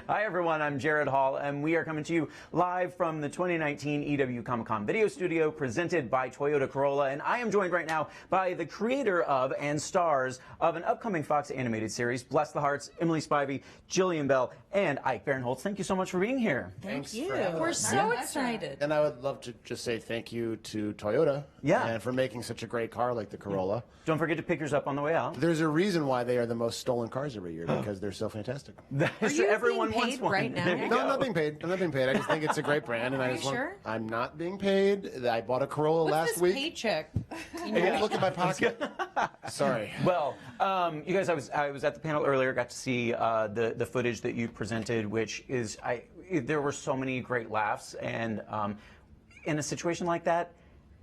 Hi, everyone. I'm Jared Hall, and we are coming to you live from the 2019 EW Comic-Con video studio presented by Toyota Corolla. And I am joined right now by the creator of and stars of an upcoming Fox animated series, Bless the Harts, Emily Spivey, Jillian Bell, and Ike Barinholtz. Thank you so much for being here. Thank you. We're so excited. And I would love to just say thank you to Toyota and for making such a great car like the Corolla. Don't forget to pick yours up on the way out. There's a reason why they are the most stolen cars every year, because they're so fantastic. Are you Everyone being wants paid one. right now? No, I'm not being paid. I'm not being paid. I just think it's a great brand, and Are I you just want. sure? I'm not being paid. I bought a Corolla What's last this week. paycheck? Look at my pocket. Sorry. Well, you guys, I was at the panel earlier, got to see the footage that you presented, which is, there were so many great laughs, and in a situation like that,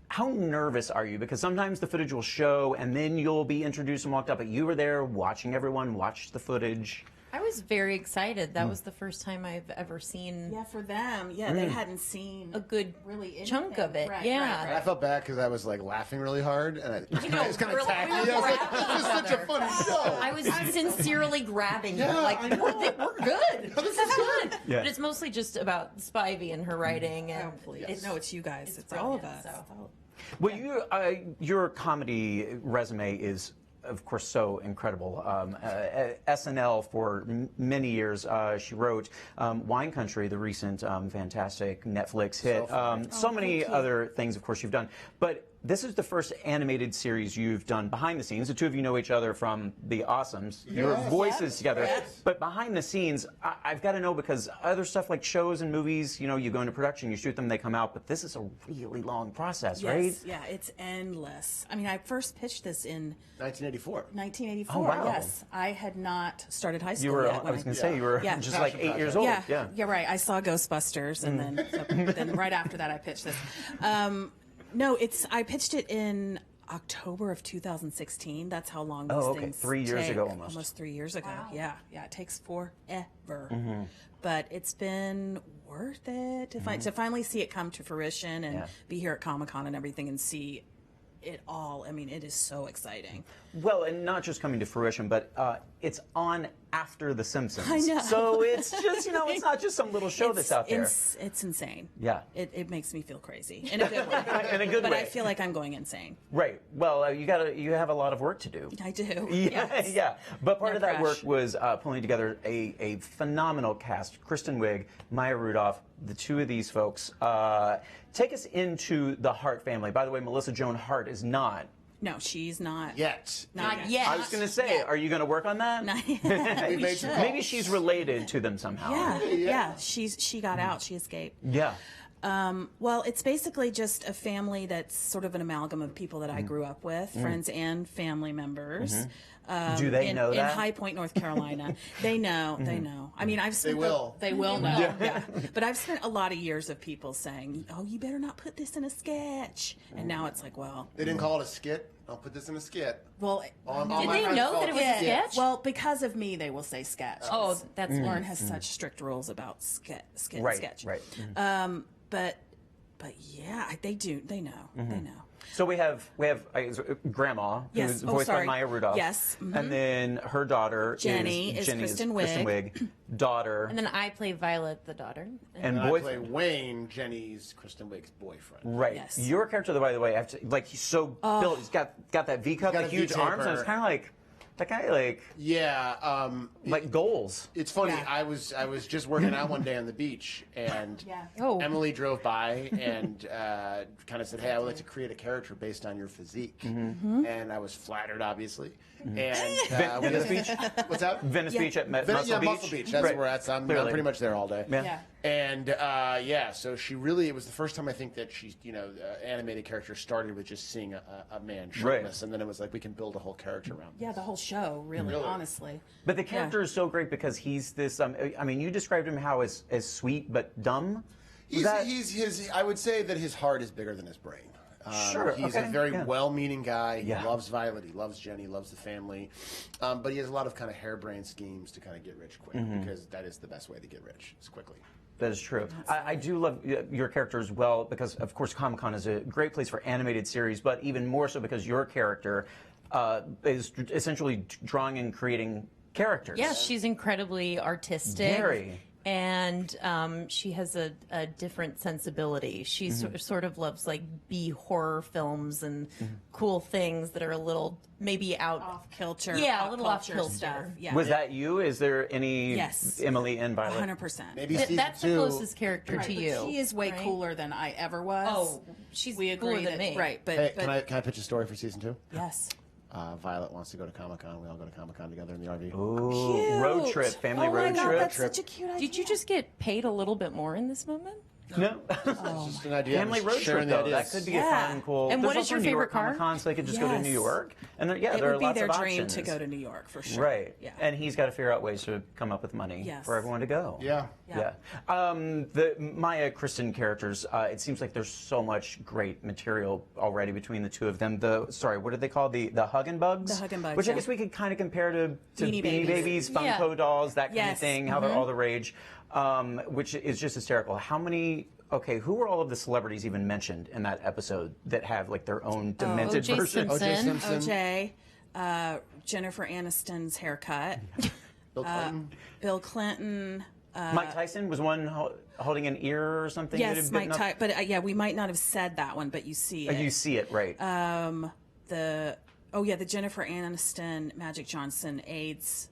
how nervous are you? Because sometimes the footage will show, and then you'll be introduced and walked up, but you were there watching everyone watch the footage. I was very excited. That was the first time I've ever seen for them. Yeah, they hadn't seen a good really chunk of it. Right, yeah. right. I felt bad because I was like laughing really hard, and I was kind of we tacky. were I was like, grabbing "This is such a each funny show." I was sincerely grabbing you. Yeah, Like, I know. we're good. This is good. Yeah. But it's mostly just about Spivey and her writing. And No, it's you guys. It's brilliant, all of us. so. Well, your comedy resume is, of course, so incredible. SNL for many years. She wrote Wine Country, the recent fantastic Netflix hit. So many other things, of course, you've done. But this is the first animated series you've done behind the scenes. The two of you know each other from The Awesomes, your voices together. Yes. But behind the scenes, I've got to know, because other stuff like shows and movies, you know, you go into production, you shoot them, they come out. But this is a really long process, right? Yeah, it's endless. I mean, I first pitched this in 1984. 1984. Oh, wow. Yes, I had not started high school You were, yet. I was going to say, you were just like 8 years old. Yeah, right. I saw Ghostbusters, and then right after that, I pitched this. No, I pitched it in October of 2016. That's how long these things 3 years take. ago almost. Almost 3 years ago. Wow. Yeah, it takes forever. But it's been worth it to finally see it come to fruition and be here at Comic-Con and everything and see it all. I mean, it is so exciting. Well, and not just coming to fruition, but it's on after The Simpsons. I know. So it's just, you know, it's not just some little show that's out there. It's insane. Yeah. It makes me feel crazy in a good way. In a good but way. I feel like I'm going insane. Right. Well, you have a lot of work to do. I do. Yeah, Yes. yeah. But part No of that crash. work was pulling together a phenomenal cast. Kristen Wiig, Maya Rudolph, the two of these folks. Take us into the Hart family. By the way, Melissa Joan Hart is not. No, she's not. Yet. Not yet. I was going to say, are you going to work on that? Not yet. We made some Maybe she's related to them somehow. Yeah. She got out. She escaped. Yeah. Well, it's basically just a family that's sort of an amalgam of people that I grew up with, friends and family members. Do they know that? In High Point, North Carolina. They know. They know. I mean, I've spent They will know. Yeah. But I've spent a lot of years of people saying, "Oh, you better not put this in a sketch." And now it's like, well, They didn't call it a skit. I'll put this in a skit. well, All Did my they friends know call that it was a sketch? well, because of me, they will say sketch. Oh, that's Lauren has such strict rules about skit and Right. sketch. Right. But yeah, they do. They know. They know. So we have Grandma, Yes. who's voiced by sorry. Maya Rudolph. Yes. And then her daughter Jenny is Kristen Wiig. Daughter. And then I play Violet, the daughter. And And I boy, play Wayne, Jenny's, Kristen Wiig's boyfriend. right. Yes. Your character, though, by the way, he's so built. He's got that V cup, got the a huge V-taper. arms, and it's kind of like that guy, like goals. It's funny. Yeah. I was just working out one day on the beach, and Oh. Emily drove by and kind of said, "Hey, I would like to create a character based on your physique," and I was flattered, obviously. And Venice Beach. what's that? Venice Beach at Muscle Beach. Muscle Beach. That's Right. where I'm Clearly. pretty much there all day. Yeah. And so she really, it was the first time I think that she, animated character started with just seeing a man shirtless, and then it was like we can build a whole character around this. Yeah, the whole show, really. Honestly. But the character is so great because he's this. I mean, you described him how as sweet but dumb. I would say that his heart is bigger than his brain. Sure, He's okay, a very yeah. well-meaning guy. He Yeah. loves Violet. He loves Jenny. Loves the family. But he has a lot of kind of harebrained schemes to kind of get rich quick, because that is the best way to get rich, is quickly. That is true. I do love your character as well because, of course, Comic-Con is a great place for animated series, but even more so because your character is essentially drawing and creating characters. Yes, she's incredibly artistic. Very. and she has a different sensibility. She sort of loves like B horror films and cool things that are a little maybe out Off kilter. Yeah, a pop little off culture kilter. stuff. Yeah. Was that you? Is there any Yes. Emily and Violet? 100%. Maybe season That's the 2. closest character to you. She is way right? cooler than I ever was. Oh, she's we cooler agree than me. Right, but, Hey, but can I pitch a story for season 2? yes. Violet wants to go to Comic-Con. We all go to Comic-Con together in the RV. Ooh, Cute. road trip, family Oh road my God, trip. that's such a cute idea. Did you just get paid a little bit more in this moment? No. Just an idea. Family I'm road sharing trip, the though. ideas. That could be Yeah. a fun, cool. And what There's is your also New York favorite car? Comic-Con, so they could just go to Yes. New York. And there, yeah, It there are would be lots their of dream options. to go to New York for sure. Right. Yeah. And he's got to figure out ways to come up with money Yes. for everyone to go. Yeah. Yeah. The Maya Kristen characters, it seems like there's so much great material already between the two of them. Sorry, what are they called? The Hug and Bugs? The Hug and Bugs, Which I yeah. guess we could kind of compare to Beanie Beanie Babies, Babies. Funko Yeah. dolls, that kind of Yes. thing, how they're all the rage, which is just hysterical. How many... Okay, who were all of the celebrities even mentioned in that episode that have like their own demented O.J. version? Simpson. O.J. OJ, Jennifer Aniston's haircut, Bill Clinton. Bill Clinton. Mike Tyson was one holding an ear or something. that Yes, had Mike bitten up? Tyson. But yeah, we might not have said that one, but you see it. You see it, right? The Jennifer Aniston, Magic Johnson AIDS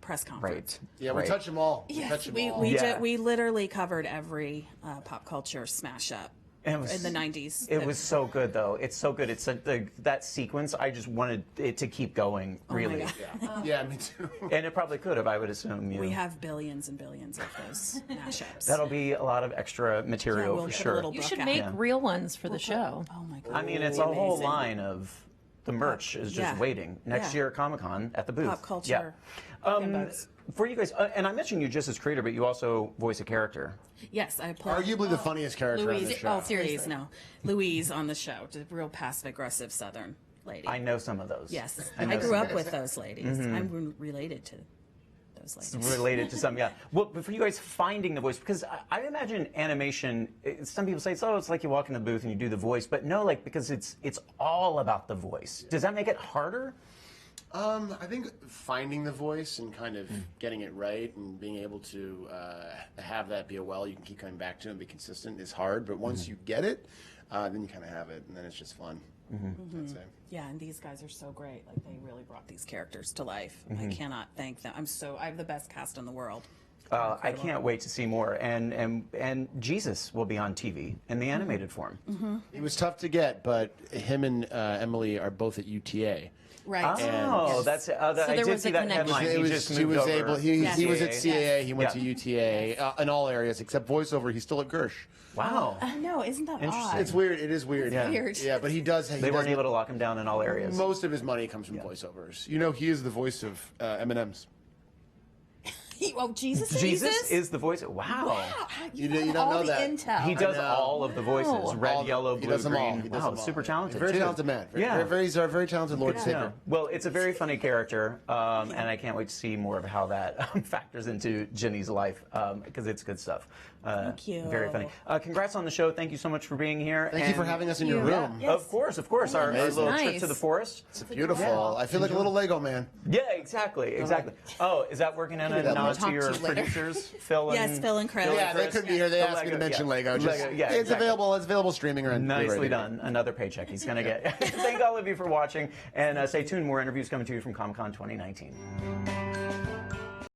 press conference. right. Yeah, we right. touch them all. Yes, touch them we all. we, Yeah. we literally covered every pop culture smash up And it was- in the 90s. It was so good, though. It's so good. It's that sequence. I just wanted it to keep going, really. God. Yeah, me too. And it probably could have, I would assume. We have billions and billions of those mashups. That'll be a lot of extra material Yeah, we'll for put a sure. little You book should out. make Yeah. real ones for the show. Oh my God. I mean, it's a whole Amazing. line of the merch is just Yeah. waiting next Yeah. year at Comic-Con at the booth. Pop culture. For you guys, and I mentioned you just as creator, but you also voice a character. Yes, I play Arguably the funniest character on the Louise. show. Oh, please, no. Louise on the show, the real passive aggressive Southern lady. I know some of those. Yes, know I grew some up of those. with those ladies. I'm related to those ladies. Related to some, yeah. Well, but for you guys finding the voice, because I imagine animation. Some people say it's like you walk in the booth and you do the voice, but no, like because it's all about the voice. Does that make it harder? I think finding the voice and kind of getting it right and being able to have that be a well you can keep coming back to and be consistent is hard. But once you get it, then you kind of have it, and then it's just fun. I'd say. Yeah, and these guys are so great. Like they really brought these characters to life. I cannot thank them. I have the best cast in the world. I can't wait to see more. And Jesus will be on TV in the animated form. It was tough to get, but him and Emily are both at UTA. Right. Oh, that's I there did was see a that connection. headline. It He was, just he moved was over. able. He was at CAA. He went Yeah. to UTA in all areas except voiceover. He's still at Gersh. Wow. I know, isn't that Interesting. odd? It's weird. It is weird. Yeah. Weird. Yeah, but he does. They weren't able to lock him down in all areas. Most of his money comes from voiceovers. You know, he is the voice of M&M's. Jesus. Jesus is the voice. Wow. Wow, You have don't all know the that. intel. He does know. all of the voices. Red, All- yellow, he blue, does them all. green. He does Wow, them all. super talented. Very too. talented man. Yeah. He's a very talented Lord Yeah. Savior. Well, it's a very funny character, and I can't wait to see more of how that factors into Jenny's life, because it's good stuff. Thank you. Very funny. Congrats on the show. Thank you so much for being here. Thank you for having us in your Yeah. room. Yes. Of course. Our little trip Nice. to the forest. It's beautiful. I feel like a little Lego man. Yeah, exactly. Oh, is that working on a that nod much. to your Talk to you later. producers, Phil and Yes, Phil and Chris. Yeah, they could be here. They The asked me to Lego, mention yeah. Lego. Just, Lego, yeah, it's exactly. available. It's available streaming. Or Nicely done. Another paycheck he's going to get. Thank all of you for watching, and stay tuned. More interviews coming to you from Comic-Con 2019.